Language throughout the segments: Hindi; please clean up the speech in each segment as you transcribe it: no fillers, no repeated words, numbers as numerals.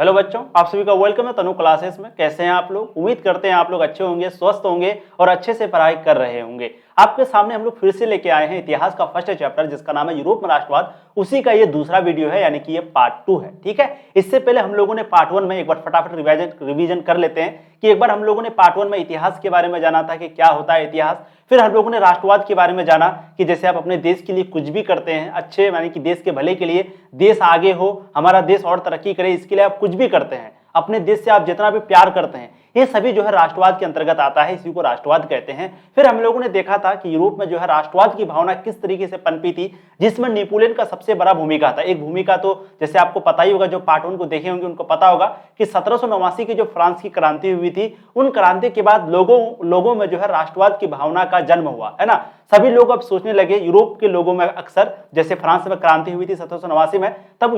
हेलो बच्चों, आप सभी का वेलकम है तनु क्लासेस में। कैसे हैं आप लोग? उम्मीद करते हैं आप लोग अच्छे होंगे, स्वस्थ होंगे और अच्छे से पढ़ाई कर रहे होंगे। आपके सामने हम लोग फिर से लेके आए हैं इतिहास का फर्स्ट चैप्टर, जिसका नाम है यूरोप में राष्ट्रवाद। उसी का ये दूसरा वीडियो है, यानी कि ये पार्ट 2 है। ठीक है, इससे पहले हम लोगों ने पार्ट 1 में एक बार फटाफट रिवीजन कर लेते हैं कि एक बार हम लोगों ने पार्ट 1 में इतिहास के बारे में जाना था कि क्या होता है इतिहास। फिर हम लोगों ने राष्ट्रवाद के बारे में जाना कि जैसे आप अपने देश के लिए कुछ भी करते हैं, अच्छे यानी कि देश के भले के लिए, देश आगे हो, हमारा देश और तरक्की करे, इसके लिए आप कुछ भी करते हैं, अपने देश से आप जितना भी प्यार करते हैं, ये सभी जो है राष्ट्रवाद के अंतर्गत आता है। इसी को राष्ट्रवाद कहते हैं। फिर हम लोगों ने देखा था कि यूरोप में जो है राष्ट्रवाद की भावना किस तरीके से पनपी थी, जिसमें नेपोलियन का सबसे बड़ा भूमिका था। एक भूमिका तो जैसे आपको पता ही होगा, जो पार्ट 1 को देखे होंगे उनको पता होगा कि 1789 की जो फ्रांस की क्रांति हुई थी, उन क्रांति के बाद लोगों में जो है राष्ट्रवाद की भावना का जन्म हुआ है ना। सभी लोग अब सोचने लगे, यूरोप के लोगों में अक्सर, जैसे फ्रांस में क्रांति हुई थी 1789 में, तब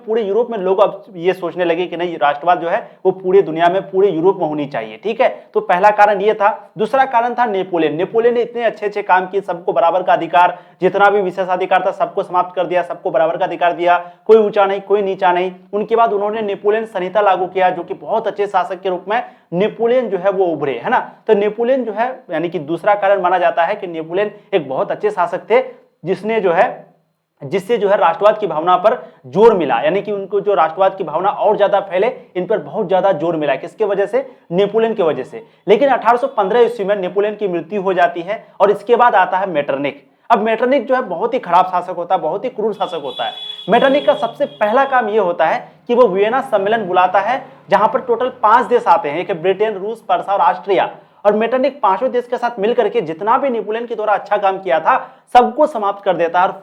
पूरे यूरोप में लोग अब ये सोचने लगे कि नहीं, राष्ट्रवाद जो है वो पूरी दुनिया में, पूरे यूरोप में होनी चाहिए। ठीक है, तो पहला कारण ये था। दूसरा कारण था नेपोलियन ने इतने अच्छे अच्छे काम किए, सबको बराबर का अधिकार, जितना भी विशेषाधिकार था सबको समाप्त कर दिया, सबको बराबर का अधिकार दिया, कोई ऊंचा नहीं कोई नीचा नहीं। उनके बाद उन्होंने नेपोलियन संहिता लागू किया, जो कि बहुत अच्छे शासक के रूप में नेपोलियन जो है वो उभरे, है ना। तो नेपोलियन जो है, यानी कि दूसरा कारण माना जाता है कि नेपोलियन एक बहुत अच्छे शासक थे, जिससे जो है राष्ट्रवाद की भावना पर जोर मिला, यानी कि उनको जो राष्ट्रवाद की भावना और ज्यादा फैले, इन पर बहुत ज्यादा जोर मिला। किसके वजह से? नेपोलियन की वजह से। लेकिन 1815 ईस्वी में नेपोलियन की मृत्यु हो जाती है और इसके बाद आता है मेटरनिख। अब मेटरनिख जो है बहुत ही खराब शासक होता है, बहुत ही क्रूर शासक होता है। मेटरनिख का सबसे पहला काम यह होता है कि वो वियना सम्मेलन बुलाता है, जहां पर टोटल 5 देश आते हैं, एक ब्रिटेन, रूस, पर्सा और ऑस्ट्रिया। और मेटरनिख 5 देश के साथ मिलकर के जितना भी नेपोलियन के द्वारा अच्छा काम किया था सबको समाप्त कर देता है और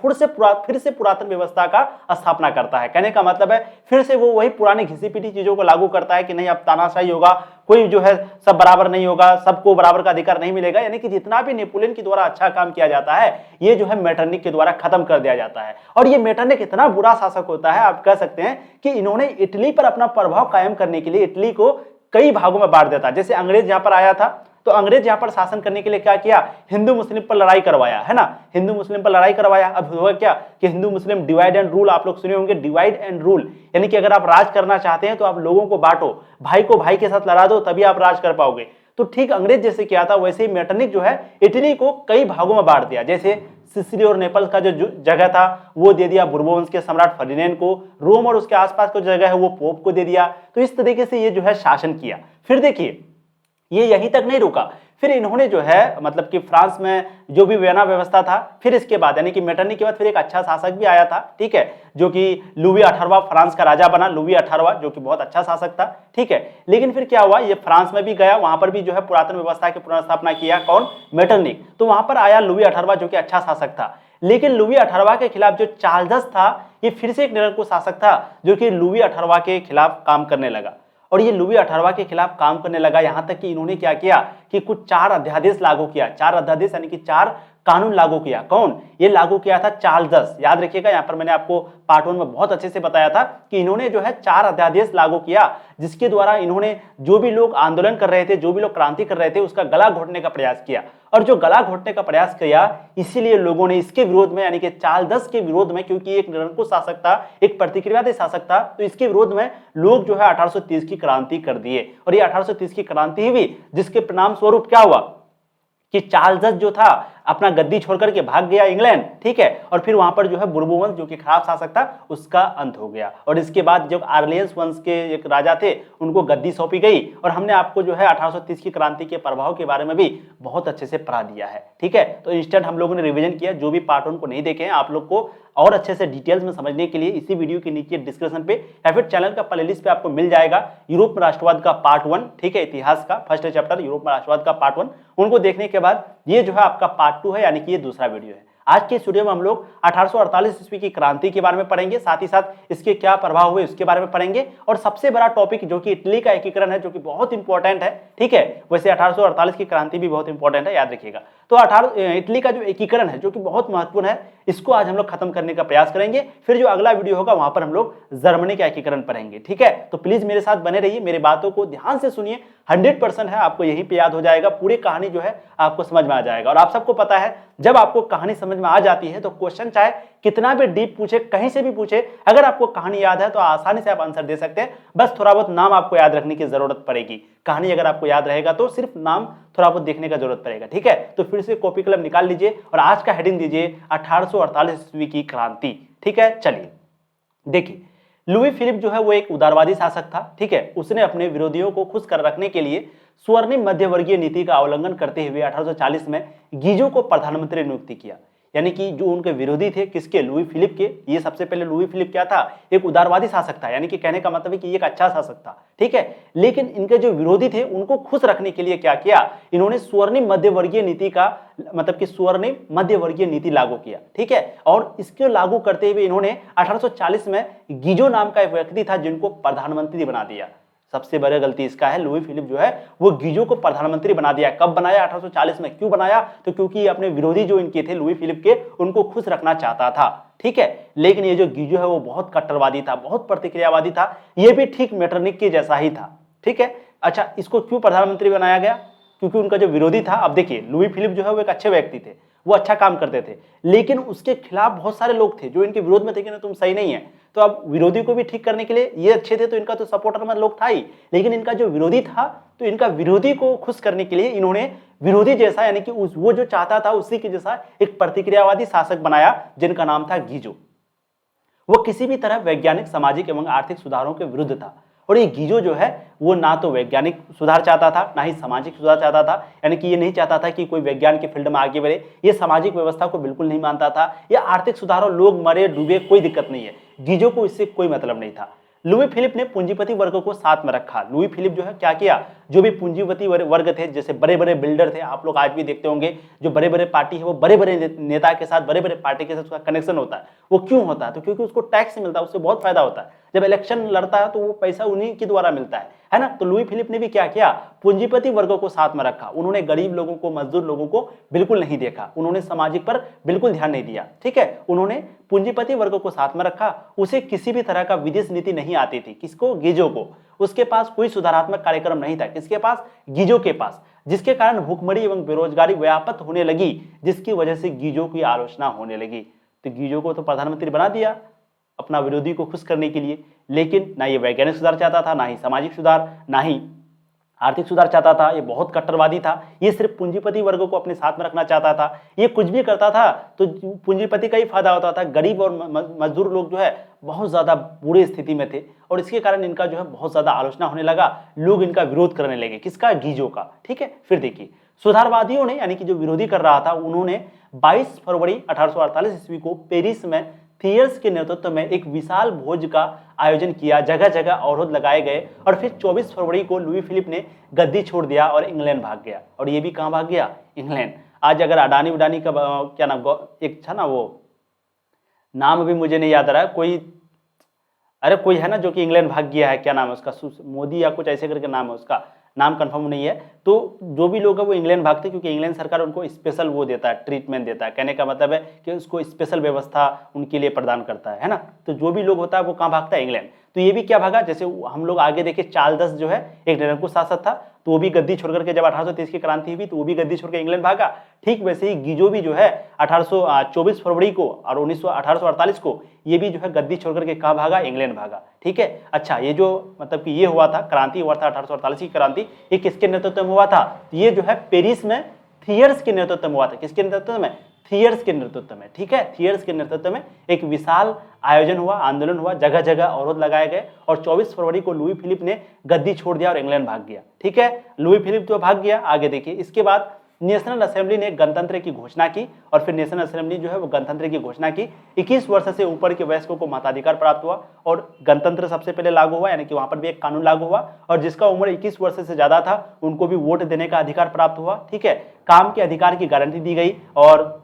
फिर से पुरातन व्यवस्था का स्थापना करता है। कहने का मतलब है फिर से वो वही पुरानी घिसी पिटी चीजों को लागू करता है कि नहीं, अब तानाशाही होगा, कोई जो है सब बराबर नहीं होगा, सबको बराबर का अधिकार नहीं मिलेगा। यानी कि जितना भी नेपोलियन के द्वारा अच्छा काम किया जाता है, ये जो है मेटरनिख के द्वारा खत्म कर दिया जाता है। और ये मेटरनिख इतना बुरा शासक होता है, आप कह सकते हैं कि इन्होंने इटली पर अपना प्रभाव कायम करने के लिए इटली को कई भागों में बांट देता। जैसे अंग्रेज यहां पर आया था, तो अंग्रेज यहां पर शासन करने के लिए क्या किया? हिंदू मुस्लिम पर लड़ाई करवाया, है ना, हिंदू मुस्लिम पर लड़ाई करवाया। अब हुआ क्या कि हिंदू मुस्लिम डिवाइड एंड रूल, आप लोग सुने होंगे, डिवाइड एंड रूल, यानी कि अगर आप राज करना चाहते हैं तो आप लोगों को बांटो, भाई को भाई के साथ लड़ा दो, तभी आप राज कर पाओगे। तो ठीक अंग्रेज जैसे किया था, वैसे ही मेटरनिख जो है इटली को कई भागों में बांट दिया। जैसे सिसिली और नेपल्स का जो जगह था वो दे दिया बुर्बो वंश के सम्राट फर्डिनेंड को, रोम और उसके आसपास का जो जगह है वो पोप को दे दिया। तो इस तरीके से ये जो है शासन किया। फिर देखिए, ये यहीं तक नहीं रुका, फिर इन्होंने जो है मतलब कि फ्रांस में जो भी वियना व्यवस्था था, फिर इसके बाद यानी कि मेटरनिख के बाद फिर एक अच्छा शासक भी आया था, ठीक है, जो कि लुई 18वां फ्रांस का राजा बना, लुई 18वां, जो कि बहुत अच्छा शासक था। ठीक है, लेकिन फिर क्या हुआ, ये फ्रांस में भी गया, वहां पर भी जो है पुरातन व्यवस्था की पुनर्स्थापना किया। कौन? मेटरनिख। तो वहां पर आया लुई 18वां, जो कि अच्छा शासक था। लेकिन लुई 18वां के खिलाफ जो चार्ल्स था, ये फिर से एक निरंकुश शासक था, जो कि लुई 18वां के खिलाफ काम करने लगा। और ये लुई 18वां के खिलाफ काम करने लगा, यहां तक कि इन्होंने क्या किया कि कुछ 4 अध्यादेश लागू किया। 4 अध्यादेश यानी कि 4 कानून लागू किया। कौन? ये लागू किया था चार्ल्स। याद रखिएगा, यहां पर मैंने आपको पार्ट 1 में बहुत अच्छे से बताया था कि इन्होंने जो है 4 अध्यादेश लागू किया, जिसके द्वारा इन्होंने जो भी लोग आंदोलन कर रहे थे, जो भी लोग क्रांति कर रहे थे, उसका गला घोटने का प्रयास किया। और जो गला घोटने का प्रयास किया, इसीलिए लोगों ने इसके विरोध में, यानी कि चार्ल्स के विरोध में, क्योंकि एक निरंकुश शासक था, एक प्रतिक्रियावादी शासक था, तो इसके विरोध में लोग जो है 1830 की क्रांति कर दिए। और ये 1830 की क्रांति हुई, जिसके परिणाम स्वरूप क्या हुआ कि चार्ल्स जो था अपना गद्दी छोड़ करके भाग गया इंग्लैंड। ठीक है, और फिर वहां पर जो है बुर्बो वंश, जो कि खराब शासक था, उसका अंत हो गया। और इसके बाद जब आर्लियंस वंश के एक राजा थे, उनको गद्दी सौंपी गई। और हमने आपको जो है 1830 की क्रांति के प्रभाव के बारे में भी बहुत अच्छे से पढ़ा दिया है। ठीक है, तो इंस्टेंट हम लोगों ने रिवीजन किया। जो भी पार्ट 1 को नहीं देखे हैं, आप लोग को और अच्छे से डिटेल्स में समझने के लिए इसी वीडियो के नीचे डिस्क्रिप्शन पे या फिर चैनल का प्लेलिस्ट पे आपको मिल जाएगा यूरोप में राष्ट्रवाद का पार्ट 1। ठीक है, इतिहास का फर्स्ट चैप्टर यूरोप में राष्ट्रवाद का पार्ट 1, उनको देखने के बाद ये जो है आपका पार्ट 2 है, यानी कि ये दूसरा वीडियो है। आज के इस वीडियो में हम लोग 1848 ईस्वी की क्रांति के बारे में पढ़ेंगे, साथ ही साथ इसके क्या प्रभाव हुए उसके बारे में पढ़ेंगे। और सबसे बड़ा टॉपिक जो कि इटली का एकीकरण है, जो कि बहुत इंपॉर्टेंट है। ठीक है, वैसे 1848 की क्रांति भी बहुत इंपॉर्टेंट है, याद रखिएगा। तो इटली का जो एकीकरण है जो कि बहुत महत्वपूर्ण है, इसको आज हम लोग खत्म करने का प्रयास करेंगे। फिर जो अगला वीडियो होगा वहां पर हम लोग जर्मनी का एकीकरण पढ़ेंगे, ठीक है। तो प्लीज मेरे साथ बने रहिए, मेरी बातों को ध्यान से सुनिए, 100% है आपको यहीं पे याद हो जाएगा, पूरी कहानी जो है आपको समझ में आ जाएगा। और आप सबको पता है जब आपको कहानी समझ में आ जाती है तो क्वेश्चन चाहे कितना भी डीप पूछे, कहीं से भी पूछे, अगर आपको कहानी याद है तो आसानी से आप आंसर दे सकते हैं। बस थोड़ा बहुत नाम आपको याद रखने की जरूरत पड़ेगी। कहानी अगर आपको याद रहेगा तो सिर्फ नाम थोड़ा बहुत देखने का जरूरत पड़ेगा, ठीक है। तो फिर से कॉपी कलम निकाल लीजिए और आज का हेडिंग दीजिए 1848 ईस्वी की क्रांति, ठीक है। चलिए देखिए, लुई फिलिप जो है वो एक उदारवादी शासक था, ठीक है। उसने अपने विरोधियों को खुश कर रखने के लिए स्वर्णिम मध्यवर्गीय नीति का अवलंबन करते हुए 1840 में गीजो को प्रधानमंत्री नियुक्त किया। यानी कि जो उनके विरोधी थे, किसके, लुई फिलिप के। ये सबसे पहले लुई फिलिप क्या था, एक उदारवादी शासक था, यानी कि कहने का मतलब है कि एक अच्छा शासक था, ठीक है। लेकिन इनके जो विरोधी थे उनको खुश रखने के लिए क्या किया, इन्होंने स्वर्णिम मध्यवर्गीय नीति का मतलब कि स्वर्णिम मध्यवर्गीय नीति लागू किया, ठीक है। और इसको लागू करते हुए इन्होंने 1840 में गीजो नाम का एक व्यक्ति था जिनको प्रधानमंत्री बना दिया। सबसे बड़ी गलती इसका है, लुई फिलिप जो है वो गीजो को प्रधानमंत्री बना दिया। कब बनाया, 1840 में। क्यों बनाया, तो क्योंकि अपने विरोधी जो इनके थे लुई फिलिप के, उनको खुश रखना चाहता था, ठीक है। लेकिन ये जो गीजो है वो बहुत कट्टरवादी था, बहुत प्रतिक्रियावादी था, ये भी ठीक मेटरनिक के जैसा ही था, ठीक है। अच्छा, इसको क्यों प्रधानमंत्री बनाया गया, क्योंकि उनका जो विरोधी था, अब देखिए लुई फिलिप जो है वो एक अच्छे व्यक्ति थे, वो अच्छा काम करते थे, लेकिन उसके खिलाफ बहुत सारे लोग थे जो इनके विरोध में थे कि ना तुम सही नहीं है। तो अब विरोधी को भी ठीक करने के लिए ये अच्छे थे तो इनका तो सपोर्टर में लोग था ही, लेकिन इनका जो विरोधी था तो इनका विरोधी को खुश करने के लिए इन्होंने विरोधी जैसा यानी कि वो जो चाहता था उसी के जैसा एक प्रतिक्रियावादी शासक बनाया जिनका नाम था गीजो। वो किसी भी तरह वैज्ञानिक, सामाजिक एवं आर्थिक सुधारों के विरुद्ध था। और ये गीजो जो है वो ना तो वैज्ञानिक सुधार चाहता था ना ही सामाजिक सुधार चाहता था, यानी कि ये नहीं चाहता था कि कोई विज्ञान के फील्ड में आगे बढ़े। ये सामाजिक व्यवस्था को बिल्कुल नहीं मानता था। ये आर्थिक सुधारों, लोग मरे डूबे कोई दिक्कत नहीं है, गीजो को इससे कोई मतलब नहीं था। लुई फिलिप ने पूंजीपति वर्ग को साथ में रखा। लुई फिलिप जो है क्या किया, जो भी पूंजीपति वर्ग थे, जैसे बड़े बड़े बिल्डर थे, आप लोग आज भी देखते होंगे जो बड़े बड़े पार्टी है वो बड़े बड़े नेता के साथ, बड़े बड़े पार्टी के साथ उसका कनेक्शन होता है। वो क्यों होता है, तो क्योंकि उसको टैक्स मिलता है, उससे बहुत फायदा होता है। जब इलेक्शन लड़ता है तो वो पैसा उन्हीं के द्वारा मिलता है ना। तो लुई फिलिप ने भी क्या किया, पूंजीपति वर्गों को साथ में रखा। उन्होंने गरीब लोगों को, मजदूर लोगों को बिल्कुल नहीं देखा, उन्होंने सामाजिक पर बिल्कुल ध्यान नहीं दिया, ठीक है। उन्होंने पूंजीपति वर्गों को साथ में रखा। उसे किसी भी तरह का विदेश नीति नहीं आती थी, किसको, गीजो को। उसके पास कोई सुधारात्मक कार्यक्रम नहीं था, किसके पास, गीजो के पास। जिसके कारण भूखमरी एवं बेरोजगारी व्यापक होने लगी, जिसकी वजह से गीजो की आलोचना होने लगी। तो गीजो को तो प्रधानमंत्री बना दिया अपना विरोधी को खुश करने के लिए, लेकिन ना ये वैज्ञानिक सुधार चाहता था, ना ही सामाजिक सुधार, ना ही आर्थिक सुधार चाहता था। ये बहुत कट्टरवादी था, ये सिर्फ पूंजीपति वर्ग को अपने साथ में रखना चाहता था। ये कुछ भी करता था तो पूंजीपति का ही फायदा होता था। गरीब और मजदूर लोग जो है बहुत ज्यादा बुरी स्थिति में थे और इसके कारण इनका जो है बहुत ज्यादा आलोचना होने लगा, लोग इनका विरोध करने लगे, किसका, गीजो का, ठीक है। फिर देखिए, सुधारवादियों ने, यानी कि जो विरोधी कर रहा था, उन्होंने 22 फरवरी 1848 ईस्वी को पेरिस में थियर्स के नेतृत्व में एक विशाल भोज का आयोजन किया। जगह जगह अवरोध लगाए गए और फिर 24 फरवरी को लुई फिलिप ने गद्दी छोड़ दिया और इंग्लैंड भाग गया। और ये भी कहां भाग गया, इंग्लैंड। आज अगर अडानी उडानी का क्या नाम, एक था ना, वो नाम अभी मुझे नहीं याद आ रहा है, कोई, अरे कोई है ना जो कि इंग्लैंड भाग गया है, क्या नाम है उसका, मोदी या कुछ ऐसे करके नाम है उसका, नाम कंफर्म नहीं है। तो जो भी लोग है वो इंग्लैंड भागते, क्योंकि इंग्लैंड सरकार उनको स्पेशल वो देता है, ट्रीटमेंट देता है। कहने का मतलब है कि उसको स्पेशल व्यवस्था उनके लिए प्रदान करता है ना। तो जो भी लोग होता है वो कहाँ भागता है, इंग्लैंड। तो ये भी क्या भागा, जैसे हम लोग आगे देखे, चार्ल्स जो है एक निरंकुश शासक था, तो वो भी गद्दी छोड़ करके, जब 1830 की क्रांति हुई तो वो भी गद्दी छोड़ के इंग्लैंड भागा। ठीक वैसे ही गीजो भी जो है 24 फरवरी को और 1848 को ये भी जो है गद्दी छोड़ करके कहाँ भागा, इंग्लैंड भागा, ठीक है। अच्छा, ये जो मतलब कि ये हुआ था, क्रांति हुआ था 1848 की क्रांति, ये किसके नेतृत्व में हुआ था, ये जो है पेरिस में थियर्स के नेतृत्व में हुआ था। किसके नेतृत्व में, थियर्स के नेतृत्व में, ठीक है। थियर्स के नेतृत्व में एक विशाल आयोजन हुआ, आंदोलन हुआ, जगह जगह अवरोध लगाए गए और 24 फरवरी को लुई फिलिप ने गद्दी छोड़ दिया और इंग्लैंड भाग गया, ठीक है। लुई फिलिप तो भाग गया। आगे देखिए, इसके बाद नेशनल असेंबली ने गणतंत्र की घोषणा की और फिर नेशनल असेंबली जो है वो गणतंत्र की घोषणा की। 21 वर्ष से ऊपर के वयस्कों को मताधिकार प्राप्त हुआ और गणतंत्र सबसे पहले लागू हुआ, यानी कि वहां पर भी एक कानून लागू हुआ और जिसका उम्र 21 वर्ष से ज्यादा था उनको भी वोट देने का अधिकार प्राप्त हुआ, ठीक है। काम के अधिकार की गारंटी दी गई और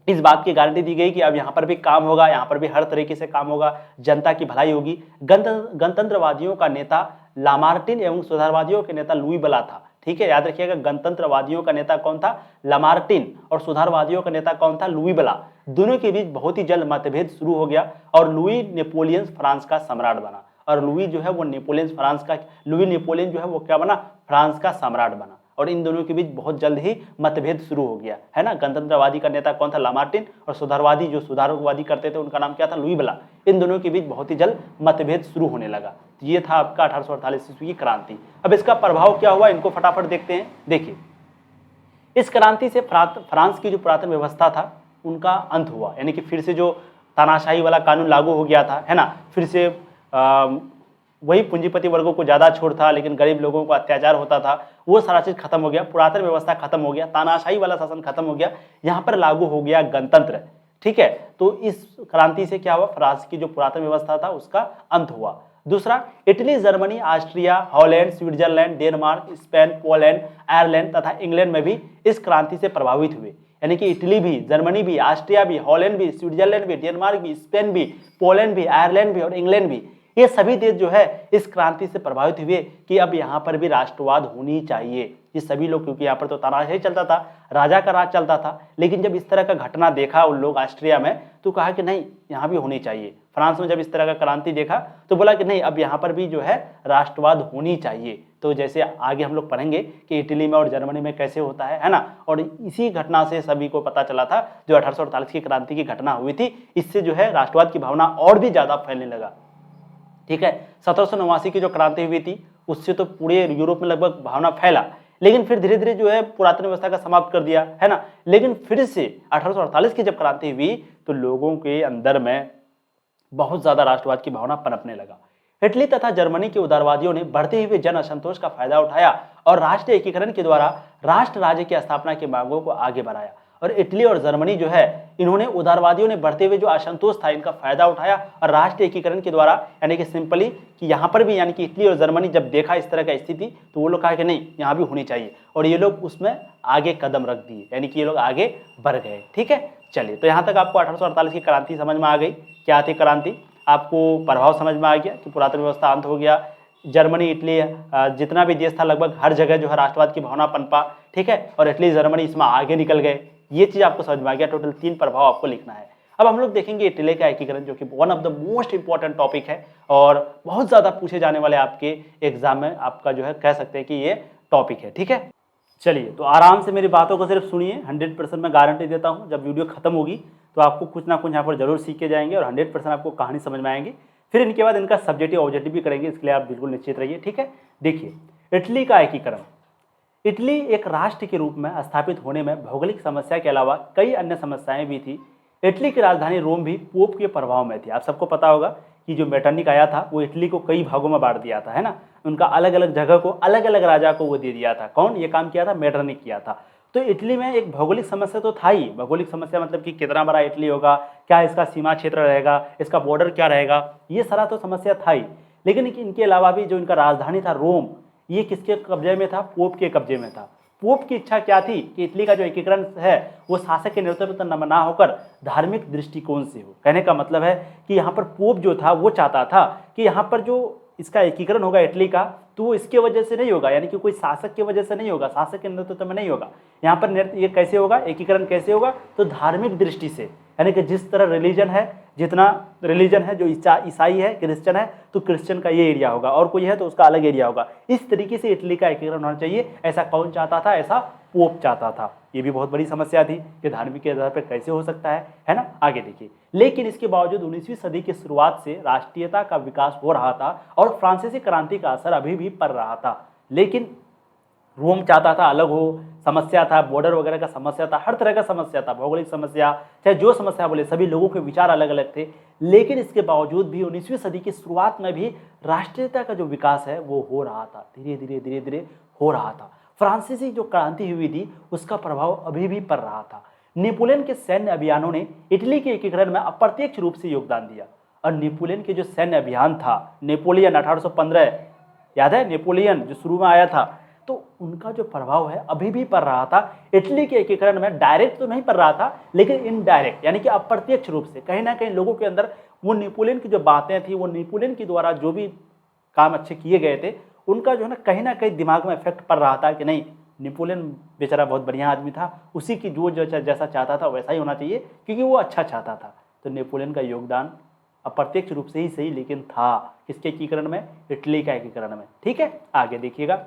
इस बात की गारंटी दी गई कि अब यहाँ पर भी काम होगा, यहाँ पर भी हर तरीके से काम होगा, जनता की भलाई होगी। गणतंत्रवादियों का नेता लामार्टिन एवं सुधारवादियों के नेता लुई बला था। ठीक है, याद रखिएगा। गणतंत्रवादियों का नेता कौन था? लामार्टिन। और सुधारवादियों का नेता कौन था? लुई ब्ला। दोनों के बीच बहुत ही जल्द मतभेद शुरू हो गया और लुई नेपोलियन फ्रांस का सम्राट बना। और लुई जो है वो लुई नेपोलियन जो है वो क्या बना? फ्रांस का सम्राट बना। और इन दोनों के बीच बहुत जल्द ही मतभेद शुरू हो गया, है ना। गणतंत्रवादी का नेता कौन था? लामार्टिन। और सुधारवादी करते थे, उनका नाम क्या था? लुई ब्ला। इन दोनों के बीच बहुत ही जल्द मतभेद शुरू होने लगा। ये था आपका 1848 ईस्वी की क्रांति। अब इसका प्रभाव क्या हुआ, इनको फटाफट देखते हैं। देखिए, इस क्रांति से फ्रांस की जो पुरातन व्यवस्था था उनका अंत हुआ, यानी कि फिर से जो तानाशाही वाला कानून लागू हो गया था, है ना। फिर से वही पूंजीपति वर्गों को ज्यादा छोड़ था, लेकिन गरीब लोगों को अत्याचार होता था, वो सारा चीज खत्म हो गया। पुरातन व्यवस्था खत्म हो गया, तानाशाही वाला शासन खत्म हो गया। यहाँ पर लागू हो गया गणतंत्र, ठीक है। तो इस क्रांति से क्या हुआ? फ्रांस की जो पुरातन व्यवस्था था उसका अंत हुआ। दूसरा, Italy, Germany, Austria, Holland, Switzerland, Denmark, Spain, Poland, Ireland तथा इंग्लैंड में भी इस क्रांति से प्रभावित हुए। यानी कि इटली भी, जर्मनी भी, ऑस्ट्रिया भी, हॉलैंड भी, स्विट्जरलैंड भी, डेनमार्क भी, स्पेन भी, पोलैंड भी, आयरलैंड भी और इंग्लैंड भी, ये सभी देश जो है इस क्रांति से प्रभावित हुए कि अब यहाँ पर भी राष्ट्रवाद होनी चाहिए। ये सभी लोग, क्योंकि यहाँ पर तो तानाशाही चलता था, राजा का राज चलता था, लेकिन जब इस तरह का घटना देखा उन लोग ऑस्ट्रिया में, तो कहा कि नहीं, यहाँ भी होनी चाहिए। फ्रांस में जब इस तरह का क्रांति देखा तो बोला कि नहीं, अब यहाँ पर भी जो है राष्ट्रवाद होनी चाहिए। तो जैसे आगे हम लोग पढ़ेंगे कि इटली में और जर्मनी में कैसे होता है ना। और इसी घटना से सभी को पता चला था, जो 1848 की क्रांति की घटना हुई थी, इससे जो है राष्ट्रवाद की भावना और भी ज्यादा फैलने लगा, ठीक है। 1789 की जो क्रांति हुई थी उससे तो पूरे यूरोप में लगभग भावना फैला, लेकिन फिर धीरे धीरे जो है पुरातन व्यवस्था का समाप्त कर दिया, है ना। लेकिन फिर से 1848 की जब क्रांति हुई तो लोगों के अंदर में बहुत ज्यादा राष्ट्रवाद की भावना पनपने लगा। इटली तथा जर्मनी के उदारवादियों ने बढ़ते हुए जन असंतोष का फायदा उठाया और राष्ट्रीय एकीकरण के द्वारा राष्ट्र राज्य की स्थापना की मांगों को आगे बढ़ाया। और इटली और जर्मनी जो है, इन्होंने उदारवादियों ने बढ़ते हुए जो असंतोष था इनका फायदा उठाया और राष्ट्रीय एकीकरण के द्वारा, यानी कि सिंपली कि यहाँ पर भी, यानी कि इटली और जर्मनी जब देखा इस तरह का स्थिति तो वो लोग कहा कि नहीं, यहाँ भी होनी चाहिए, और ये लोग उसमें आगे कदम रख दिए, यानी कि ये लोग आगे बढ़ गए, ठीक है। चलिए, तो यहाँ तक आपको 1848 की क्रांति समझ में आ गई, क्या थी क्रांति, आपको प्रभाव समझ में आ गया कि पुरातन व्यवस्था अंत हो गया। जर्मनी, इटली, जितना भी देश था लगभग हर जगह जो है राष्ट्रवाद की भावना पनपा, ठीक है। और इटली, जर्मनी इसमें आगे निकल गए। ये चीज आपको समझ में आ गया। टोटल 3 प्रभाव आपको लिखना है। अब हम लोग देखेंगे इटली का एकीकरण, जो कि one of the most important topic है और बहुत ज्यादा पूछे जाने वाले आपके एग्जाम में, आपका जो है कह सकते हैं कि ये टॉपिक है, ठीक है। चलिए, तो आराम से मेरी बातों को सिर्फ सुनिए। 100% मैं गारंटी देता हूँ, जब वीडियो खत्म होगी तो आपको कुछ ना कुछ यहाँ पर जरूर सीख के जाएंगे और 100% आपको कहानी समझ में आएंगी। फिर इनके बाद इनका सब्जेक्टिव ऑब्जेक्टिव भी करेंगे, इसके लिए आप बिल्कुल निश्चित रहिए, ठीक है। देखिए, इटली का एकीकरण। इटली एक राष्ट्र के रूप में स्थापित होने में भौगोलिक समस्या के अलावा कई अन्य समस्याएं भी थी। इटली की राजधानी रोम भी पोप के प्रभाव में थी। आप सबको पता होगा कि जो मेटरनिक आया था वो इटली को कई भागों में बांट दिया था, है ना। उनका अलग अलग जगह को अलग अलग राजा को वो दे दिया था। कौन ये काम किया था? मेटरनिक किया था। तो इटली में एक भौगोलिक समस्या तो था ही। भौगोलिक समस्या मतलब कि कितना बड़ा इटली होगा, क्या इसका सीमा क्षेत्र रहेगा, इसका बॉर्डर क्या रहेगा, ये सारा तो समस्या था ही। लेकिन इनके अलावा भी जो इनका राजधानी था रोम, ये किसके कब्जे में था? पोप के कब्जे में था। पोप की इच्छा क्या थी कि इटली का जो एकीकरण है वो शासक के नेतृत्व में ना होकर धार्मिक दृष्टिकोण से हो। कहने का मतलब है कि यहाँ पर पोप जो था वो चाहता था कि यहाँ पर जो इसका एकीकरण होगा इटली का, तो वो इसके वजह से नहीं होगा, यानी कि कोई शासक की वजह से नहीं होगा, शासक के नेतृत्व में नहीं होगा। यहाँ पर ये कैसे होगा, एकीकरण कैसे होगा? तो धार्मिक दृष्टि से, यानी कि जिस तरह रिलीजन है, जितना रिलीजन है, जो ईसाई है, क्रिश्चियन है, तो क्रिश्चियन का ये एरिया होगा, और कोई है तो उसका अलग एरिया होगा। इस तरीके से इटली का एकीकरण होना चाहिए। ऐसा कौन चाहता था? ऐसा पोप चाहता था। ये भी बहुत बड़ी समस्या थी कि धार्मिक के आधार पर कैसे हो सकता है ना। आगे देखिए, लेकिन इसके बावजूद 19वीं सदी की शुरुआत से राष्ट्रीयता का विकास हो रहा था और फ्रांसीसी क्रांति का असर अभी भी पड़ रहा था। लेकिन रोम चाहता था अलग हो, समस्या था, बॉर्डर वगैरह का समस्या था, हर तरह का समस्या था, भौगोलिक समस्या, चाहे जो समस्या बोले, सभी लोगों के विचार अलग अलग थे। लेकिन इसके बावजूद भी 19वीं सदी की शुरुआत में भी राष्ट्रीयता का जो विकास है वो हो रहा था, धीरे धीरे हो रहा था। फ्रांसीसी जो क्रांति हुई थी उसका प्रभाव अभी भी पड़ रहा था। नेपोलियन के सैन्य अभियानों ने इटली के एकीकरण में अप्रत्यक्ष रूप से योगदान दिया। और नेपोलियन के जो सैन्य अभियान था, नेपोलियन 1815, याद है नेपोलियन जो शुरू में आया था, तो उनका जो प्रभाव है अभी भी पड़ रहा था इटली के एकीकरण में। डायरेक्ट तो नहीं पड़ रहा था, लेकिन इनडायरेक्ट, यानी कि अप्रत्यक्ष रूप से कहीं ना कहीं लोगों के अंदर वो नेपोलियन की जो बातें थी, वो नेपोलियन के द्वारा जो भी काम अच्छे किए गए थे, उनका जो है ना कहीं दिमाग में इफेक्ट पड़ रहा था कि नहीं, नेपोलियन बेचारा बहुत बढ़िया आदमी था, उसी की जो जैसा चाहता था वैसा ही होना चाहिए, क्योंकि वो अच्छा चाहता था। तो नेपोलियन का योगदान अप्रत्यक्ष रूप से ही सही लेकिन था, किसके एकीकरण में, इटली का एकीकरण में। ठीक है, आगे देखिएगा।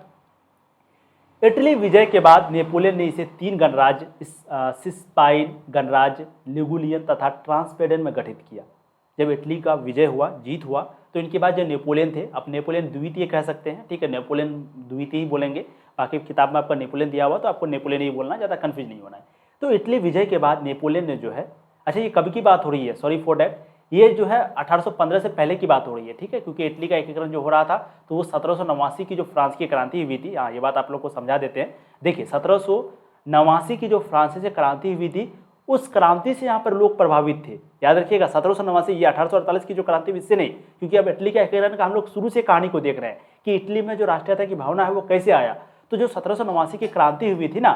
इटली विजय के बाद नेपोलियन ने इसे 3 गणराज्य सिस्पाइन गणराज्य, लिगुलियन तथा ट्रांसपेडेन में गठित किया। जब इटली का विजय हुआ, जीत हुआ, तो इनके बाद जो नेपोलियन थे, अब नेपोलियन द्वितीय कह सकते हैं, ठीक है, नेपोलियन द्वितीय ही बोलेंगे, बाकी किताब में आपका नेपोलियन दिया हुआ तो आपको नेपोलियन ही बोलना, ज़्यादा कन्फ्यूज नहीं होना है। तो इटली विजय के बाद नेपोलियन ने जो है, अच्छा ये कब की बात हो रही है, सॉरी फॉर डैट, ये जो है 1815 से पहले की बात हो रही है, ठीक है, क्योंकि इटली का एकीकरण जो हो रहा था तो वो 1789 की जो फ्रांस की क्रांति हुई थी, हाँ ये बात आप लोग को समझा देते हैं। देखिए 1789 की जो फ्रांसीसी क्रांति हुई थी, उस क्रांति से यहाँ पर लोग प्रभावित थे, याद रखिएगा। 1789, ये 1848 की जो क्रांति हुई इससे नहीं, क्योंकि अब इटली का एकीकरण का हम लोग शुरू से कहानी को देख रहे हैं कि इटली में जो राष्ट्रीयता की भावना है वो कैसे आया। तो जो 1789 की क्रांति हुई थी ना,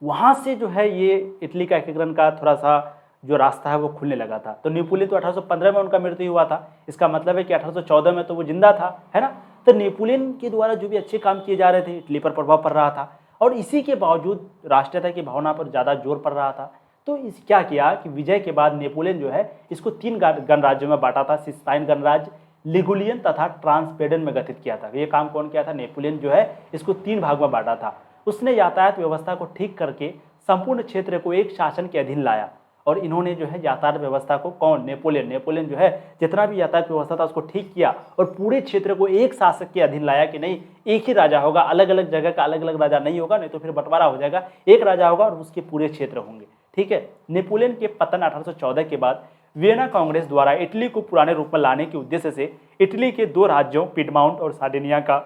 वहां से जो है ये इटली का एकीकरण का थोड़ा सा जो रास्ता है वो खुलने लगा था। तो नेपोलियन तो 1815 में उनका मृत्यु हुआ था, इसका मतलब है कि 1814 में तो वो जिंदा था, है ना। तो नेपोलियन के द्वारा जो भी अच्छे काम किए जा रहे थे, इटली पर प्रभाव पड़ रहा था, और इसी के बावजूद राष्ट्रीयता की भावना पर ज़्यादा जोर पड़ रहा था। तो इस क्या किया कि विजय के बाद नेपोलियन जो है इसको 3 गणराज्यों में बांटा था, सिस्टाइन गणराज्य, लिगुलियन तथा ट्रांसपेडेन में गठित किया था। ये काम कौन किया था, नेपोलियन जो है इसको 3 भाग में बांटा था। उसने यातायात व्यवस्था को ठीक करके संपूर्ण क्षेत्र को एक शासन के अधीन लाया, और इन्होंने जो है यातायात व्यवस्था को, कौन, नेपोलियन जो है जितना भी यातायात व्यवस्था था उसको ठीक किया और पूरे क्षेत्र को एक शासक के अधीन लाया कि नहीं एक ही राजा होगा, अलग अलग जगह का अलग अलग राजा नहीं होगा, नहीं तो फिर बंटवारा हो जाएगा, एक राजा होगा और उसके पूरे क्षेत्र होंगे। ठीक है। नेपोलियन के पतन 1814 के बाद वियना कांग्रेस द्वारा इटली को पुराने रूप में लाने के उद्देश्य से इटली के 2 राज्यों पिडमाउंट और सार्डिनिया का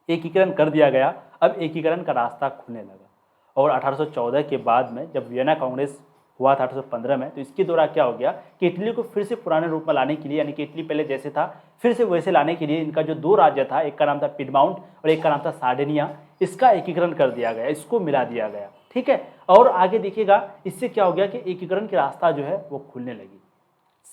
एकीकरण कर दिया गया। अब एकीकरण का रास्ता खुलने लगा, और 1814 के बाद में जब वियना कांग्रेस हुआ था 1815 में, तो इसके द्वारा क्या हो गया कि इटली को फिर से पुराने रूप में लाने के लिए, यानी कि इटली पहले जैसे था फिर से वैसे लाने के लिए, इनका जो 2 राज्य था, एक का नाम था पिडमाउंट और एक का नाम था सार्डिनिया, इसका एकीकरण कर दिया गया, इसको मिला दिया गया। ठीक है। और आगे देखिएगा इससे क्या हो गया कि एकीकरण की रास्ता जो है वो खुलने लगी।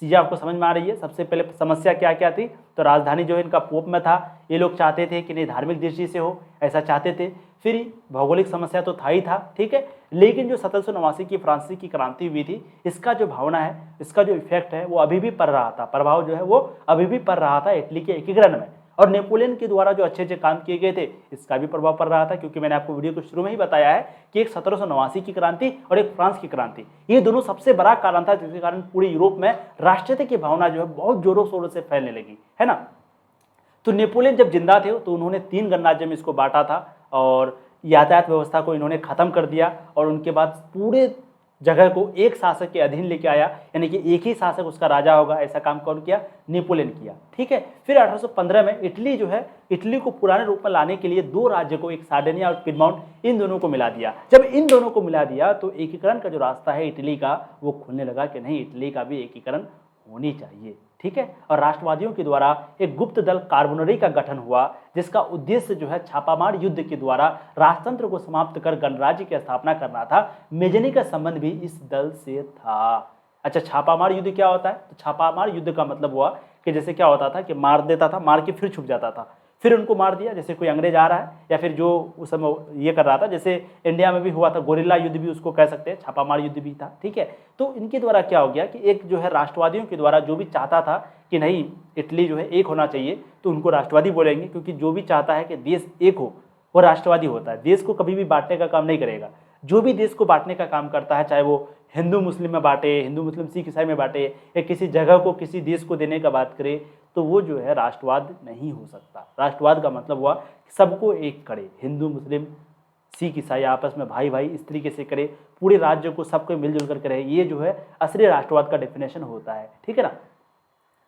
चीज़ें आपको समझ में आ रही है। सबसे पहले समस्या क्या क्या थी, तो राजधानी जो है इनका पोप में था, ये लोग चाहते थे कि नहीं धार्मिक दृष्टि से हो, ऐसा चाहते थे। फिर भौगोलिक समस्या तो था ही था, ठीक है, लेकिन जो 1789 की फ्रांसीसी की क्रांति हुई थी, इसका जो भावना है, इसका जो इफेक्ट है वो अभी भी पड़ रहा था, प्रभाव जो है वो अभी भी पड़ रहा था इटली के एकीकरण में, और नेपोलियन के द्वारा जो अच्छे अच्छे काम किए गए थे इसका भी प्रभाव पड़ रहा था, क्योंकि मैंने आपको वीडियो के शुरू में ही बताया है कि एक 1789 की क्रांति और एक फ्रांस की क्रांति, ये दोनों सबसे बड़ा कारण था जिसके कारण पूरे यूरोप में राष्ट्रीयता की भावना जो है बहुत जोरों शोरों से फैलने लगी, है ना। तो नेपोलियन जब जिंदा थे तो उन्होंने 3 गणराज्य में इसको बांटा था, और यातायात व्यवस्था को इन्होंने खत्म कर दिया, और उनके बाद पूरे जगह को एक शासक के अधीन लेके आया, यानी कि एक ही शासक उसका राजा होगा, ऐसा काम कौन किया, नेपोलियन किया। ठीक है। फिर 1815 में इटली जो है, इटली को पुराने रूप में लाने के लिए 2 राज्य को, एक सार्डिनिया और पिडमाउंट, इन दोनों को मिला दिया। जब इन दोनों को मिला दिया तो एकीकरण का जो रास्ता है इटली का वो खुलने लगा कि नहीं इटली का भी एकीकरण होनी चाहिए। ठीक है। और राष्ट्रवादियों के द्वारा एक गुप्त दल कार्बोनरी का गठन हुआ, जिसका उद्देश्य जो है छापामार युद्ध के द्वारा राजतंत्र को समाप्त कर गणराज्य की स्थापना करना था। मेजनी का संबंध भी इस दल से था। अच्छा, छापामार युद्ध क्या होता है, तो छापामार युद्ध का मतलब हुआ कि जैसे क्या होता था कि मार देता था, मार के फिर छुप जाता था, फिर उनको मार दिया, जैसे कोई अंग्रेज आ रहा है या फिर जो उस समय ये कर रहा था, जैसे इंडिया में भी हुआ था गोरिल्ला युद्ध भी उसको कह सकते हैं, छापामार युद्ध भी था। ठीक है। तो इनके द्वारा क्या हो गया कि एक जो है राष्ट्रवादियों के द्वारा जो भी चाहता था कि नहीं इटली जो है एक होना चाहिए, तो उनको राष्ट्रवादी बोलेंगे, क्योंकि जो भी चाहता है कि देश एक हो वो राष्ट्रवादी होता है। देश को कभी भी बांटने का काम नहीं करेगा। जो भी देश को बांटने का काम करता है, चाहे वो हिंदू मुस्लिम में बांटे, हिंदू मुस्लिम सिख ईसाई में बांटे, या किसी जगह को किसी देश को देने का बात करे, तो वो जो है राष्ट्रवाद नहीं हो सकता। राष्ट्रवाद का मतलब हुआ सबको एक करे, हिंदू मुस्लिम सिख ईसाई आपस में भाई भाई इस तरीके से करे, पूरे राज्य को सबको मिलजुल कर करे, ये जो है असली राष्ट्रवाद का डेफिनेशन होता है। ठीक है ना।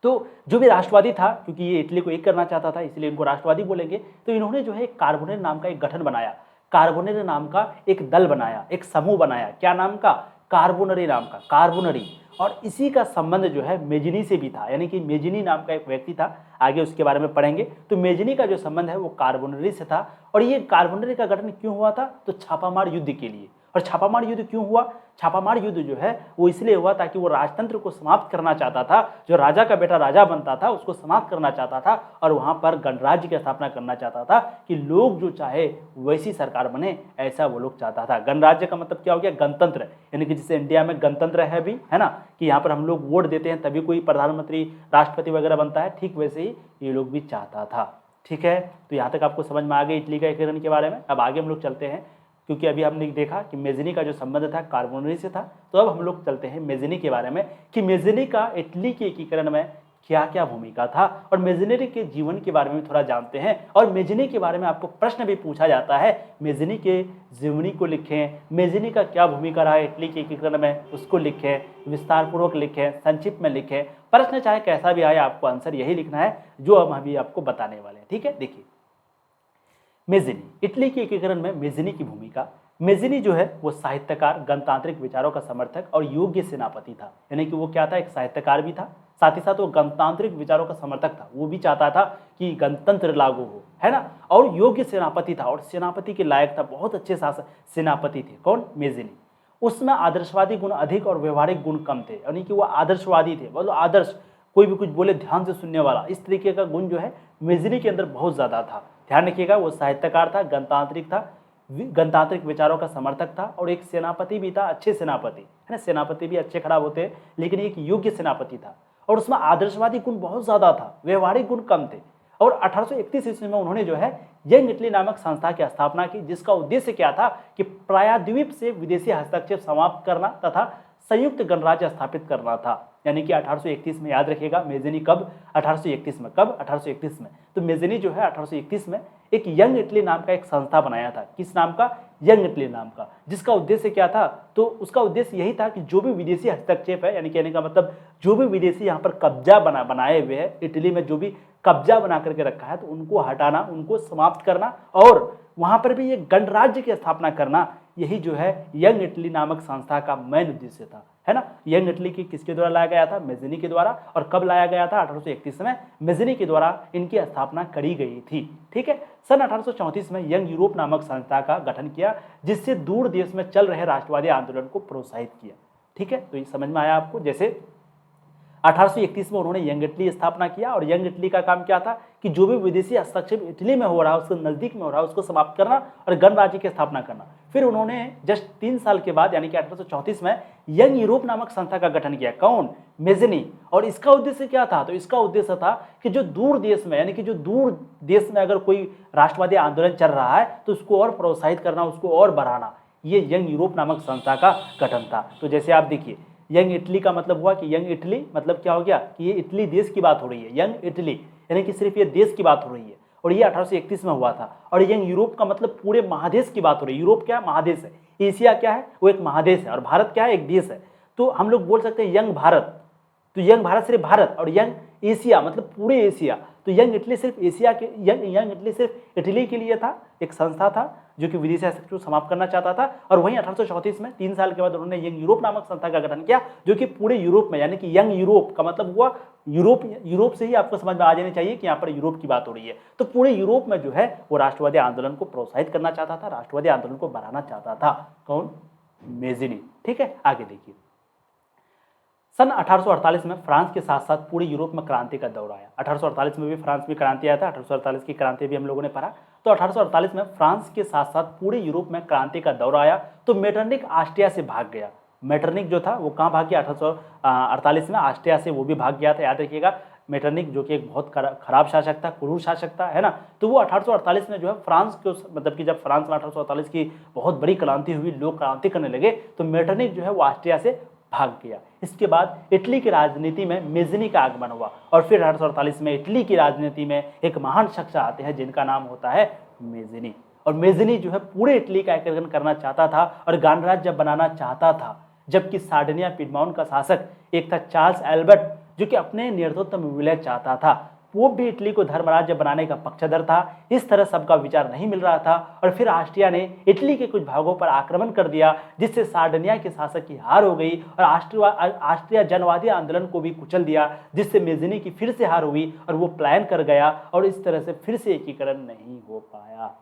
तो जो भी राष्ट्रवादी था, क्योंकि ये इटली को एक करना चाहता था इसलिए इनको राष्ट्रवादी बोलेंगे, तो इन्होंने जो है कार्बोनेट नाम का एक गठन बनाया, कार्बोनेट नाम का एक दल बनाया, एक समूह बनाया, क्या नाम का, कार्बोनरी नाम का, कार्बोनरी। और इसी का संबंध जो है मेजनी से भी था, यानी कि मेजनी नाम का एक व्यक्ति था, आगे उसके बारे में पढ़ेंगे। तो मेजनी का जो संबंध है वो कार्बोनरी से था। और ये कार्बोनरी का गठन क्यों हुआ था, तो छापामार युद्ध के लिए। और छापामार युद्ध क्यों हुआ? छापामार युद्ध जो है वो इसलिए हुआ ताकि वो राजतंत्र को समाप्त करना चाहता था, जो राजा का बेटा राजा बनता था उसको समाप्त करना चाहता था और वहां पर गणराज्य की स्थापना करना चाहता था कि लोग जो चाहे वैसी सरकार बने, ऐसा वो लोग चाहता था। गणराज्य का मतलब क्या हो गया? गणतंत्र, यानी कि जैसे इंडिया में गणतंत्र है भी, है ना, कि यहाँ पर हम लोग वोट देते हैं तभी कोई प्रधानमंत्री राष्ट्रपति वगैरह बनता है, ठीक वैसे ही ये लोग भी चाहता था। ठीक है, तो यहाँ तक आपको समझ में आ गई इटली का एकीकरण के बारे में। अब आगे हम लोग चलते हैं, क्योंकि अभी हमने देखा कि मेज़नी का जो संबंध था कार्बोनरी से था, तो अब हम लोग चलते हैं मेज़नी के बारे में कि मेज़नी का इटली के एकीकरण में क्या क्या भूमिका था और मेज़नी के जीवन के बारे में थोड़ा जानते हैं। और मेज़नी के बारे में आपको प्रश्न भी पूछा जाता है, मेज़नी के जीवनी को लिखें, मेज़नी का क्या भूमिका रहा इटली के एकीकरण में उसको लिखें, विस्तार पूर्वक लिखें, संक्षिप्त में लिखें। प्रश्न चाहे कैसा भी आए आपको आंसर यही लिखना है जो हम अभी आपको बताने वाले हैं। ठीक है, देखिए मेज़नी, इटली के एकीकरण में मेज़नी की भूमिका। मेज़नी जो है वो साहित्यकार, गणतांत्रिक विचारों का समर्थक और योग्य सेनापति था, यानी कि वो क्या था? एक साहित्यकार भी था, साथ ही साथ वो गणतांत्रिक विचारों का समर्थक था। वो भी चाहता था कि गणतंत्र लागू हो, है ना, और योग्य सेनापति था और सेनापति के लायक था, बहुत अच्छे शासक सेनापति थे। कौन? मेज़नी। उसमें आदर्शवादी गुण अधिक और व्यवहारिक गुण कम थे, यानी कि वो आदर्शवादी थे, मतलब आदर्श, कोई भी कुछ बोले ध्यान से सुनने वाला, इस तरीके का गुण जो है मेज़नी के अंदर बहुत ज्यादा था। ध्यान रखिएगा, वो साहित्यकार था, गणतांत्रिक था, गणतांत्रिक विचारों का समर्थक था और एक सेनापति भी था, अच्छे सेनापति, है ना, सेनापति भी अच्छे खराब होते हैं लेकिन एक योग्य सेनापति था। और उसमें आदर्शवादी गुण बहुत ज्यादा था, व्यवहारिक गुण कम थे। और 1831 ईस्वी में उन्होंने जो है यंग इटली नामक संस्था की स्थापना की, जिसका उद्देश्य क्या था कि प्रायद्वीप से विदेशी हस्तक्षेप समाप्त करना तथा संयुक्त गणराज्य स्थापित करना था। यानी कि 1831 में, याद रखिएगा मेज़नी कब? 1831 में। कब? 1831 में। तो मेज़नी जो है 1831 में एक यंग इटली नाम का एक संस्था बनाया था। किस नाम का? यंग इटली नाम का। जिसका उद्देश्य क्या था? तो उसका उद्देश्य यही था कि जो भी विदेशी हस्तक्षेप है, यानी कहने का मतलब जो भी विदेशी यहाँ पर कब्जा बनाए हुए हैं, इटली में जो भी कब्जा बना करके रखा है, तो उनको हटाना, उनको समाप्त करना और वहां पर भी एक गणराज्य की स्थापना करना, यही जो है यंग इटली नामक संस्था का मेन उद्देश्य था, है ना। यंग इटली की किसके द्वारा लाया गया था? मेज़नी के द्वारा। और कब लाया गया था? 1831 में मेज़नी के द्वारा इनकी स्थापना करी गई थी। ठीक है, सन 1834 में यंग यूरोप नामक संस्था का गठन किया, जिससे दूर देश में चल रहे राष्ट्रवादी आंदोलन को प्रोत्साहित किया। ठीक है, तो ये समझ में आया आपको। जैसे 1831 में उन्होंने यंग इटली स्थापना किया और यंग इटली का काम क्या था कि जो भी विदेशी हस्तक्षेप इटली में हो रहा है, उसके नजदीक में हो रहा है, उसको समाप्त करना और गणराज्य की स्थापना करना। फिर उन्होंने जस्ट 3 साल के बाद यानी कि 1834 में यंग यूरोप नामक संस्था का गठन किया। कौन? मेज़नी। और इसका उद्देश्य क्या था? तो इसका उद्देश्य था कि जो दूर देश में, यानी कि जो दूर देश में अगर कोई राष्ट्रवादी आंदोलन चल रहा है तो उसको और प्रोत्साहित करना, उसको और बढ़ाना, ये यंग यूरोप नामक संस्था का गठन था। तो जैसे आप देखिए, यंग इटली का मतलब हुआ कि यंग इटली मतलब क्या हो गया कि ये इटली देश की बात हो रही है, यंग इटली यानी कि सिर्फ ये देश की बात हो रही है और ये 1831 में हुआ था। और यंग यूरोप का मतलब पूरे महादेश की बात हो रही है। यूरोप क्या है? महादेश है। एशिया क्या है? वो एक महादेश है। और भारत क्या है? एक देश है। तो हम लोग बोल सकते हैं यंग भारत। तो यंग भारत सिर्फ भारत और यंग एशिया मतलब पूरे एशिया। तो यंग इटली सिर्फ एशिया के, यंग इटली सिर्फ इटली के लिए था, एक संस्था था जो कि विदेशी हस्तक्षेप को समाप्त करना चाहता था। और वहीं 1834 में 3 साल के बाद उन्होंने यंग यूरोप नामक संस्था का गठन किया, जो कि पूरे यूरोप में, यानी कि यंग यूरोप का मतलब हुआ यूरोप से ही आपको समझ में आ जानी चाहिए कि यहाँ पर यूरोप की बात हो रही है। तो पूरे यूरोप में जो है वो राष्ट्रवादी आंदोलन को प्रोत्साहित करना चाहता था, राष्ट्रवादी आंदोलन को बढ़ाना चाहता था। कौन? मेज़नी। ठीक है, आगे देखिए। सन 1848 में फ्रांस के साथ साथ पूरे यूरोप में क्रांति का दौर आया। 1848 में भी फ्रांस में क्रांति आया था, 1848 की क्रांति भी हम लोगों ने पढ़ा। तो 1848 में फ्रांस के साथ साथ पूरे यूरोप में क्रांति का दौर आया तो मेटरनिक ऑस्ट्रिया से भाग गया। मेटरनिक जो था वो कहाँ भाग गया? 1848 में ऑस्ट्रिया से वो भी भाग गया था। याद रखिएगा, मेटरनिक जो कि एक बहुत खराब शासक था, क्रूर शासक था, है ना। तो वो 1848 में जो है फ्रांस को, मतलब कि जब फ्रांस में 1848 की बहुत बड़ी क्रांति हुई, लोग क्रांति करने लगे, तो मेटरनिक जो है वो ऑस्ट्रिया से भाग गया। इसके बाद इटली की राजनीति में मेज़नी का आगमन हुआ और फिर 1848 में इटली की राजनीति में एक महान शख्स आते हैं जिनका नाम होता है मेज़नी। और मेज़नी जो है पूरे इटली का एकीकरण करना चाहता था और गणराज्य बनाना चाहता था, जबकि सार्डिनिया पिडमॉन का शासक एक था चार्ल्स एल्बर्ट, जो कि अपने नेतृत्व में विलय चाहता था। वो भी इटली को धर्मराज्य बनाने का पक्षधर था। इस तरह सबका विचार नहीं मिल रहा था और फिर ऑस्ट्रिया ने इटली के कुछ भागों पर आक्रमण कर दिया, जिससे सार्डिनिया के शासक की हार हो गई और ऑस्ट्रिया जनवादी आंदोलन को भी कुचल दिया, जिससे मेज़नी की फिर से हार हुई और वो पलायन कर गया और इस तरह से फिर से एकीकरण नहीं हो पाया।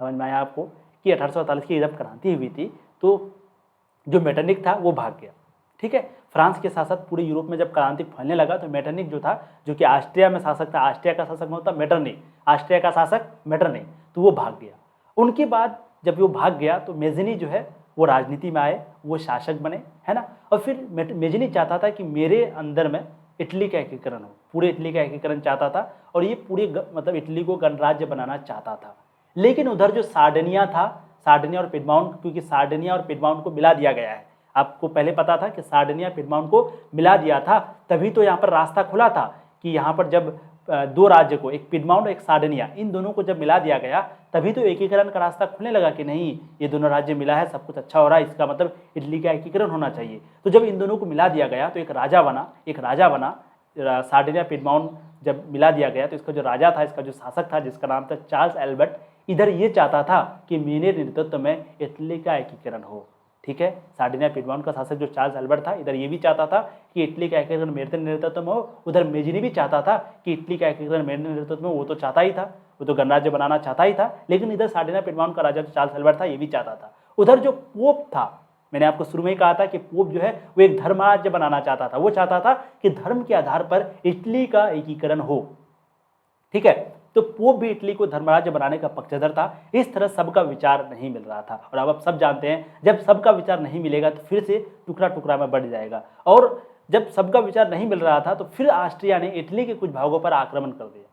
समझ में आया आपको कि 1848 की जब क्रांति हुई थी तो जो मेटरनिक था वो भाग गया। ठीक है, फ्रांस के साथ साथ पूरे यूरोप में जब क्रांति फैलने लगा तो मेटरनिक जो था, जो कि ऑस्ट्रिया में शासक था, ऑस्ट्रिया का शासक होता मेटरनिक, ऑस्ट्रिया का शासक मेटरनिक, तो वो भाग गया। उनके बाद जब वो भाग गया तो मेज़नी जो है वो राजनीति में आए, वो शासक बने, है ना। और फिर मेज़नी चाहता था कि मेरे अंदर में इटली का एकीकरण हो, पूरे इटली का एकीकरण चाहता था और ये पूरे मतलब इटली को गणराज्य बनाना चाहता था। लेकिन उधर जो सार्डिनिया था, सार्डिनिया और पिडमाउंट, क्योंकि सार्डिनिया और पिडमाउंट को मिला दिया गया है, आपको पहले पता था कि सार्डिनिया पिडमाउंट को मिला दिया था, तभी तो यहाँ पर रास्ता खुला था कि यहाँ पर जब दो राज्य को, एक पिडमाउंट और एक सार्डिनिया, इन दोनों को जब मिला दिया गया तभी तो एकीकरण का रास्ता खुलने लगा कि नहीं ये दोनों राज्य मिला है, सब कुछ अच्छा हो रहा है, इसका मतलब इटली का एकीकरण होना चाहिए। तो जब इन दोनों को मिला दिया गया तो एक राजा बना सार्डिनिया पिडमाउंट जब मिला दिया गया तो इसका जो राजा था, इसका जो शासक था, जिसका नाम था चार्ल्स एल्बर्ट, इधर ये चाहता था कि मेरे नेतृत्व में इटली का एकीकरण हो। ठीक है, सार्डिनिया पिडमाउंट का शासक जो चार्ल्स एल्बर्ट था, इधर ये भी चाहता था कि इटली का एकीकरण मेरे नेतृत्व में हो, उधर मेज़नी भी चाहता था कि इटली का एकीकरण मेरे नेतृत्व में, वो तो चाहता ही था, वो तो गणराज्य बनाना चाहता ही था। लेकिन इधर सार्डिनिया पिडमाउंट का राजा जो चार्ल्स एल्बर्ट था ये भी चाहता था। उधर जो पोप था, मैंने आपको शुरू में ही कहा था कि पोप जो है वो एक धर्मराज्य बनाना चाहता था, वो चाहता था कि धर्म के आधार पर इटली का एकीकरण हो। ठीक है, तो पोप भी इटली को धर्मराज्य बनाने का पक्षधर था। इस तरह सबका विचार नहीं मिल रहा था और अब आप सब जानते हैं जब सबका विचार नहीं मिलेगा तो फिर से टुकड़ा टुकड़ा में बढ़ जाएगा। और जब सबका विचार नहीं मिल रहा था तो फिर ऑस्ट्रिया ने इटली के कुछ भागों पर आक्रमण कर दिया।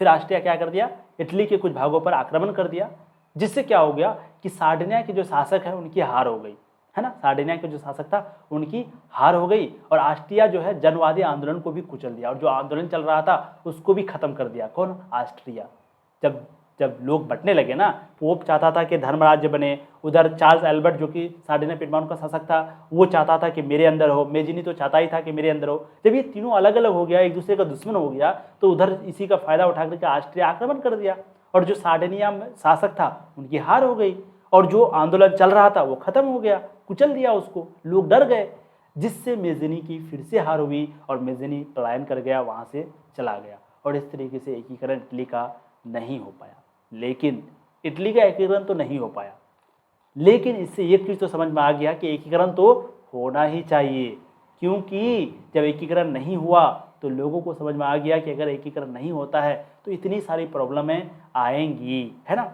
फिर ऑस्ट्रिया क्या कर दिया, इटली के कुछ भागों पर आक्रमण कर दिया, जिससे क्या हो गया कि सार्डिनिया के जो शासक है उनकी हार हो गई, है ना। सार्डिनिया के जो शासक था उनकी हार हो गई और ऑस्ट्रिया जो है जनवादी आंदोलन को भी कुचल दिया और जो आंदोलन चल रहा था उसको भी खत्म कर दिया। कौन? ऑस्ट्रिया। जब लोग बंटने लगे ना, पोप चाहता था कि धर्मराज्य बने, उधर चार्ल्स एल्बर्ट जो कि सार्डिनिया पिडमाउंट का शासक था वो चाहता था कि मेरे अंदर हो, मेज़नी तो चाहता ही था कि मेरे अंदर हो। जब ये तीनों अलग अलग हो गया, एक दूसरे का दुश्मन हो गया, तो उधर इसी का फायदा उठा करके ऑस्ट्रिया आक्रमण कर दिया और जो सार्डिनिया शासक था उनकी हार हो गई और जो आंदोलन चल रहा था वो खत्म हो गया, कुचल दिया उसको, लोग डर गए, जिससे मेज़नी की फिर से हार हुई और मेज़नी पलायन कर गया, वहाँ से चला गया और इस तरीके से एकीकरण इटली का नहीं हो पाया। लेकिन इटली का एकीकरण तो नहीं हो पाया, लेकिन इससे एक चीज़ तो समझ में आ गया कि एकीकरण तो होना ही चाहिए, क्योंकि जब एकीकरण नहीं हुआ तो लोगों को समझ में आ गया कि अगर एकीकरण नहीं होता है तो इतनी सारी प्रॉब्लमें आएंगी, है ना।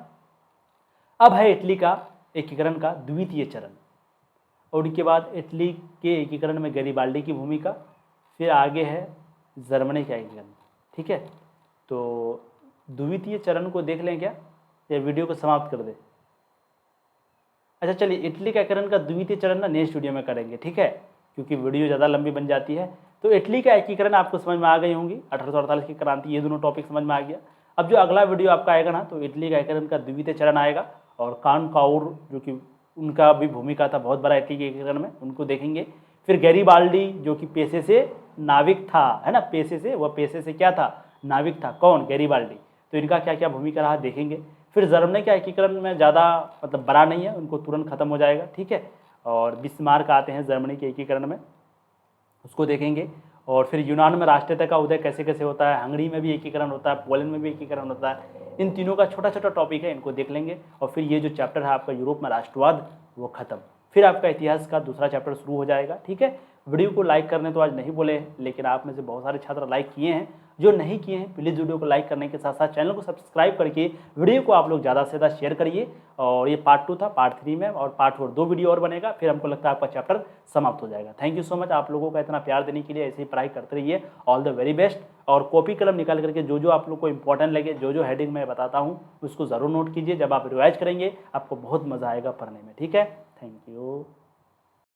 अब है इटली का एकीकरण का द्वितीय चरण और उसके बाद इटली के एकीकरण में गैरिबाल्डी की भूमिका, फिर आगे है जर्मनी का एकीकरण। ठीक है, तो द्वितीय चरण को देख लें क्या, या वीडियो को समाप्त कर दे? अच्छा चलिए, इटली का एकीकरण का द्वितीय चरण ना नेक्स्ट वीडियो में करेंगे, ठीक है, क्योंकि वीडियो ज़्यादा लंबी बन जाती है। तो इटली का एकीकरण आपको समझ में आ गई होंगी, 1848 की क्रांति, ये दोनों टॉपिक समझ में आ गया। अब जो अगला वीडियो आपका आएगा ना, तो इटली का एकीकरण का द्वितीय चरण आएगा और काउर जो कि उनका भी भूमिका था बहुत बड़ा इटली के एकीकरण में, उनको देखेंगे। फिर गैरिबाल्डी जो कि पेशे से नाविक था, है ना, पेशे से क्या था, नाविक था। कौन? गैरिबाल्डी। तो इनका क्या क्या भूमिका रहा देखेंगे। फिर जर्मनी का एकीकरण में ज़्यादा मतलब बड़ा नहीं है, उनको तुरंत खत्म हो जाएगा, ठीक है। और बिस्मार्क आते हैं जर्मनी के एकीकरण में, उसको देखेंगे। और फिर यूनान में राष्ट्रीयता का उदय कैसे कैसे होता है, हंगरी में भी एकीकरण होता है, पोलैंड में भी एकीकरण होता है। इन तीनों का छोटा छोटा टॉपिक है, इनको देख लेंगे। और फिर ये जो चैप्टर है आपका यूरोप में राष्ट्रवाद, वो खत्म। फिर आपका इतिहास का दूसरा चैप्टर शुरू हो जाएगा, ठीक है। वीडियो को लाइक करने तो आज नहीं बोले हैं, लेकिन आप में से बहुत सारे छात्र लाइक किए हैं। जो नहीं किए हैं प्लीज़ वीडियो को लाइक करने के साथ साथ चैनल को सब्सक्राइब करके वीडियो को आप लोग ज़्यादा से ज़्यादा शेयर करिए। और ये पार्ट 2 था, पार्ट 3 में और पार्ट 4 2 वीडियो और बनेगा, फिर हमको लगता है आपका चैप्टर समाप्त हो जाएगा। थैंक यू सो मच आप लोगों का इतना प्यार देने के लिए, ऐसे ही पढ़ाई करते रहिए। All the very best. और कॉपी कलम निकाल करके जो जो आप लोग को इंपॉर्टेंट लगे, जो जो हेडिंग मैं बताता हूँ उसको ज़रूर नोट कीजिए। जब आप रिवाइज करेंगे आपको बहुत मज़ा आएगा पढ़ने में, ठीक है। Thank you.